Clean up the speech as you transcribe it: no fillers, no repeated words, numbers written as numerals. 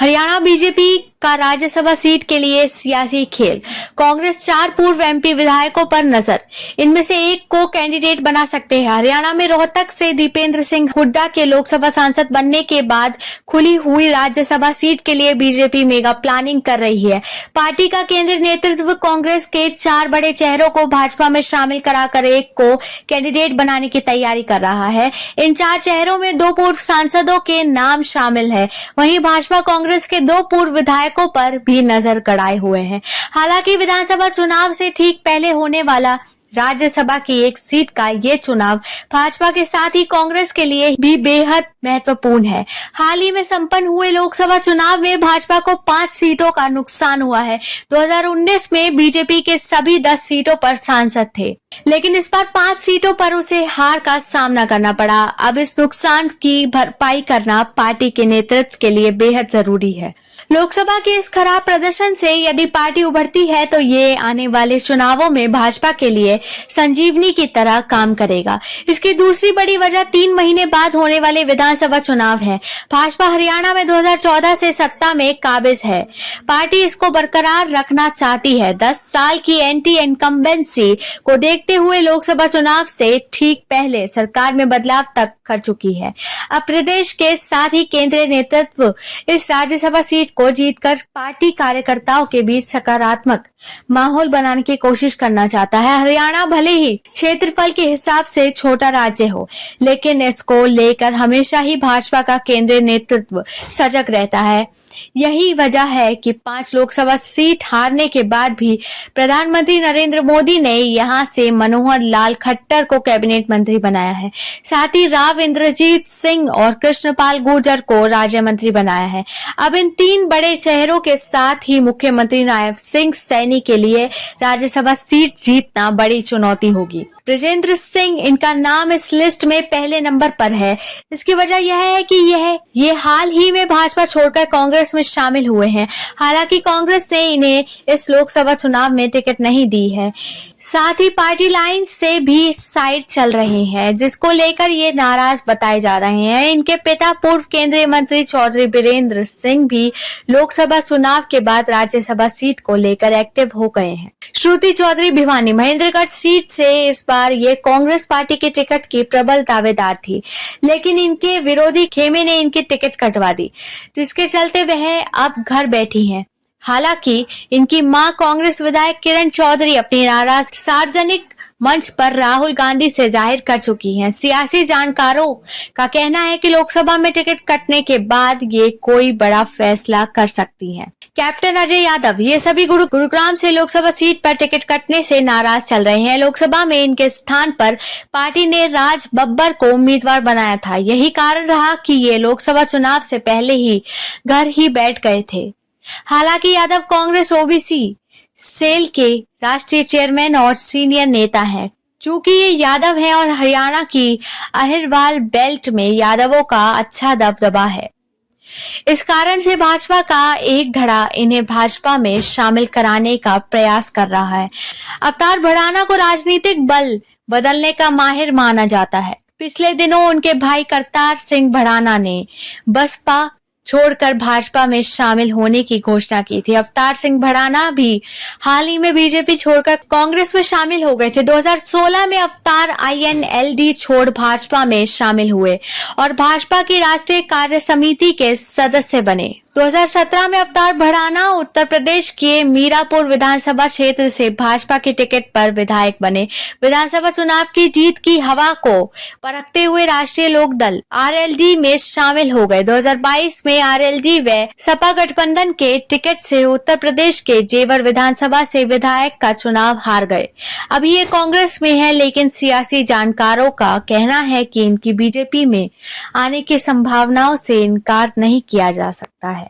Haryana BJP का Rajya Sabha seat के लिए सियासी खेल। कांग्रेस 4 पूर्व एमपी विधायकों पर नजर, इनमें से एक को कैंडिडेट बना सकते हैं। हरियाणा में रोहतक से दीपेंद्र सिंह हुड्डा के लोकसभा सांसद बनने के बाद खुली हुई राज्यसभा सीट के लिए बीजेपी मेगा प्लानिंग कर रही है। पार्टी का केंद्रीय नेतृत्व कांग्रेस के 4 बड़े चेहरों को भाजपा में शामिल कराकर एक को कैंडिडेट बनाने की तैयारी कर रहा है। इन 4 चेहरों में 2 पूर्व सांसदों के नाम शामिल है। वहीं भाजपा कांग्रेस के 2 पूर्व विधायकों पर भी नजर गड़ाए हुए हैं। हालांकि विधानसभा चुनाव से ठीक पहले होने वाला राज्यसभा की एक सीट का ये चुनाव भाजपा के साथ ही कांग्रेस के लिए भी बेहद महत्वपूर्ण है। हाल ही में संपन्न हुए लोकसभा चुनाव में भाजपा को 5 सीटों का नुकसान हुआ है। 2019 में बीजेपी के सभी 10 सीटों पर सांसद थे, लेकिन इस बार 5 सीटों पर उसे हार का सामना करना पड़ा। अब इस नुकसान की भरपाई करना पार्टी के नेतृत्व के लिए बेहद जरूरी है। लोकसभा के इस खराब प्रदर्शन से यदि पार्टी उभरती है तो ये आने वाले चुनावों में भाजपा के लिए संजीवनी की तरह काम करेगा। इसकी दूसरी बड़ी वजह 3 महीने बाद होने वाले विधानसभा चुनाव है। भाजपा हरियाणा में 2014 से सत्ता में काबिज है। पार्टी इसको बरकरार रखना चाहती है। 10 साल की एंटी इनकम्बेंसी को देखते हुए लोकसभा चुनाव से ठीक पहले सरकार में बदलाव तक कर चुकी है। अब प्रदेश के साथ ही केंद्रीय नेतृत्व इस राज्यसभा सीट को जीतकर पार्टी कार्यकर्ताओं के बीच सकारात्मक माहौल बनाने की कोशिश करना चाहता है। हरियाणा भले ही क्षेत्रफल के हिसाब से छोटा राज्य हो, लेकिन इसको लेकर हमेशा ही भाजपा का केंद्रीय नेतृत्व सजग रहता है। यही वजह है कि 5 लोकसभा सीट हारने के बाद भी प्रधानमंत्री नरेंद्र मोदी ने यहां से मनोहर लाल खट्टर को कैबिनेट मंत्री बनाया है। साथ ही राव इंद्रजीत सिंह और कृष्णपाल गुर्जर को राज्य मंत्री बनाया है। अब इन 3 बड़े चेहरों के साथ ही मुख्यमंत्री नायब सिंह सैनी के लिए राज्यसभा सीट जीतना बड़ी चुनौती होगी। ब्रजेंद्र सिंह इनका नाम इस लिस्ट में पहले नंबर पर है। इसकी वजह यह है कि ये हाल ही में भाजपा छोड़कर कांग्रेस में शामिल हुए हैं। हालांकि कांग्रेस ने इन्हें इस लोकसभा चुनाव में टिकट नहीं दी है। साथ ही पार्टी लाइन से भी साइड चल रही है, जिसको लेकर ये नाराज बताए जा रहे हैं। इनके पिता पूर्व केंद्रीय मंत्री चौधरी बीरेंद्र सिंह भी लोकसभा चुनाव के बाद राज्यसभा सीट को लेकर एक्टिव हो गए हैं। श्रुति चौधरी भिवानी महेंद्रगढ़ सीट से इस बार ये कांग्रेस पार्टी के टिकट की प्रबल दावेदार थी, लेकिन इनके विरोधी खेमे ने इनकी टिकट कटवा दी, जिसके चलते वह अब घर बैठी हैं। हालांकि इनकी मां कांग्रेस विधायक किरण चौधरी अपनी नाराजगी सार्वजनिक मंच पर राहुल गांधी से जाहिर कर चुकी हैं। सियासी जानकारों का कहना है कि लोकसभा में टिकट कटने के बाद ये कोई बड़ा फैसला कर सकती हैं। कैप्टन अजय यादव ये सभी गुरुग्राम से लोकसभा सीट पर टिकट कटने से नाराज चल रहे हैं। लोकसभा में इनके स्थान पर पार्टी ने राज बब्बर को उम्मीदवार बनाया था। यही कारण रहा कि ये लोकसभा चुनाव से पहले ही घर ही बैठ गए थे। हालांकि यादव कांग्रेस ओबीसी सेल के राष्ट्रीय चेयरमैन और सीनियर नेता हैं। चूंकि ये यादव हैं और हरियाणा की अहिरवाल बेल्ट में यादवों का अच्छा दबदबा है, इस कारण से भाजपा का एक धड़ा इन्हें भाजपा में शामिल कराने का प्रयास कर रहा है। अवतार भड़ाना को राजनीतिक बल बदलने का माहिर माना जाता है। पिछले दिनों उनके भाई करतार सिंह भड़ाना ने बसपा छोड़कर भाजपा में शामिल होने की घोषणा की थी। अवतार सिंह भड़ाना भी हाल ही में बीजेपी छोड़कर कांग्रेस में शामिल हो गए थे। 2016 में अवतार INLD छोड़ भाजपा में शामिल हुए और भाजपा की राष्ट्रीय कार्य समिति के सदस्य बने। 2017 में अवतार भड़ाना उत्तर प्रदेश के मीरापुर विधानसभा क्षेत्र से भाजपा के टिकट पर विधायक बने। विधानसभा चुनाव की जीत की हवा को परखते हुए राष्ट्रीय लोक दल RLD में शामिल हो गए। 2022 में RLD व सपा गठबंधन के टिकट से उत्तर प्रदेश के जेवर विधानसभा से विधायक का चुनाव हार गए। अभी ये कांग्रेस में है, लेकिन सियासी जानकारों का कहना है कि इनकी बीजेपी में आने की संभावनाओं से इनकार नहीं किया जा सकता है।